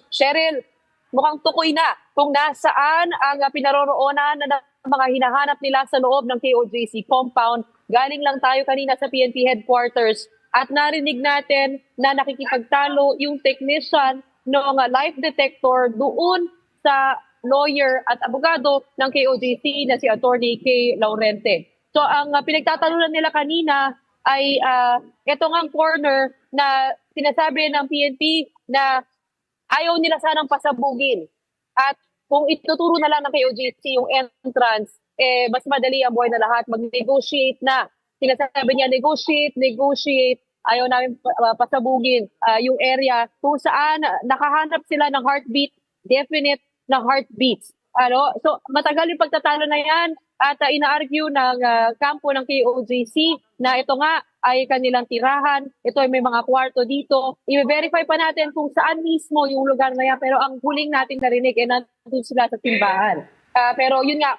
Cheryl, mukhang tukoy na kung nasaan ang pinaroroonan ng mga hinahanap nila sa loob ng KOJC compound. Galing lang tayo kanina sa PNP headquarters at narinig natin na nakikipagtalo yung technician ng life detector doon sa lawyer at abogado ng KOJC na si Attorney Kay Laurente. So ang pinagtatalunan nila kanina ay ito ngang corner na sinasabi ng PNP na ayaw nila sanang pasabugin. At kung ituturo na lang ng KOJC yung entrance, mas madali ang buhay na lahat, mag-negotiate na. Sinasabi niya, negotiate, ayaw namin pasabugin yung area kung saan nakahanap sila ng heartbeat, definite na heartbeats. So matagal yung pagtatalo na yan at ina-argue ng kampo ng KOJC na ito nga ay kanilang tirahan, ito ay may mga kwarto dito. I-verify pa natin kung saan mismo yung lugar na yan, pero ang huling nating narinig ay nandun sila sa timbahan. Pero yun nga,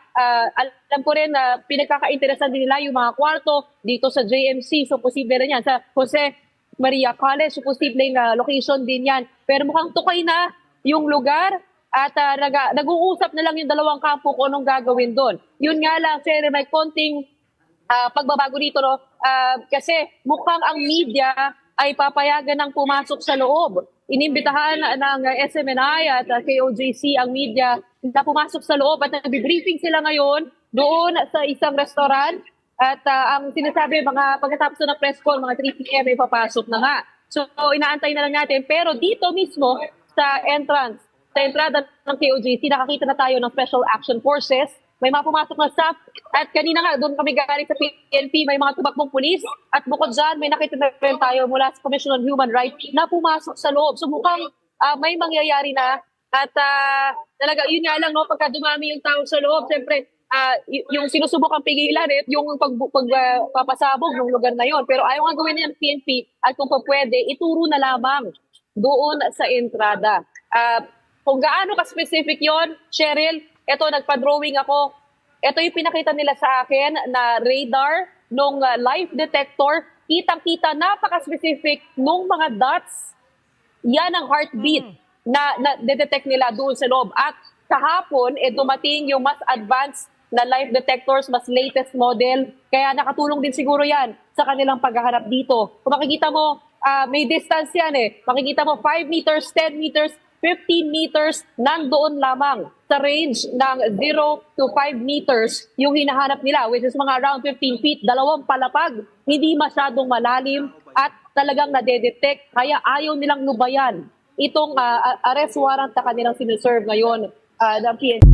alam ko rin na pinagkaka-interesan din nila yung mga kwarto dito sa JMC, so posible rin yan. Sa Jose Maria College, so posible yung location din yan. Pero mukhang tukay na yung lugar at nag-uusap na lang yung dalawang kampo kung anong gagawin doon. Yun nga lang, sir, may konting pagbabago dito, no? Kasi mukhang ang media ay papayagan ng pumasok sa loob. Inimbitahan ng SMNI at KOJC ang media na pumasok sa loob at nag-briefing sila ngayon doon sa isang restaurant at ang sinasabi pagkatapos ng press call, mga 3 p.m. ay papasok na nga. So inaantay na lang natin. Pero dito mismo sa entrance, sa entrada ng KOJC, nakakita na tayo ng Special Action Forces. May mga pumasok na staff at kanina nga doon kami galing sa PNP, may mga tumakbong pulis at bukod dyan may nakita na rin tayo mula sa Commission on Human Rights na pumasok sa loob. So mukhang may mangyayari na at talaga yun nga lang, no, pagka dumami yung tao sa loob, siyempre yung sinusubukang pigilan yung pagpapasabog ng lugar na yon. Pero ayaw nga gawin ng PNP at kung pa pwede, ituro na lamang doon sa entrada. Kung gaano ka-specific yon, Cheryl, ito, nagpa-drawing ako. Ito yung pinakita nila sa akin na radar nung life detector. Kitang-kita, napaka-specific nung mga dots. Yan ang heartbeat na detect nila doon sa loob. At kahapon, dumating yung mas advanced na life detectors, mas latest model. Kaya nakatulong din siguro yan sa kanilang paghahanap dito. Kung makikita mo, may distance yan Makikita mo 5 meters, 10 meters, 15 meters, nandoon lamang sa range ng 0 to 5 meters yung hinahanap nila, which is mga around 15 feet, dalawang palapag, hindi masyadong malalim at talagang nadedetect, kaya ayaw nilang lubayan itong arrest warrant na kanilang sinuserve ngayon ng PNP.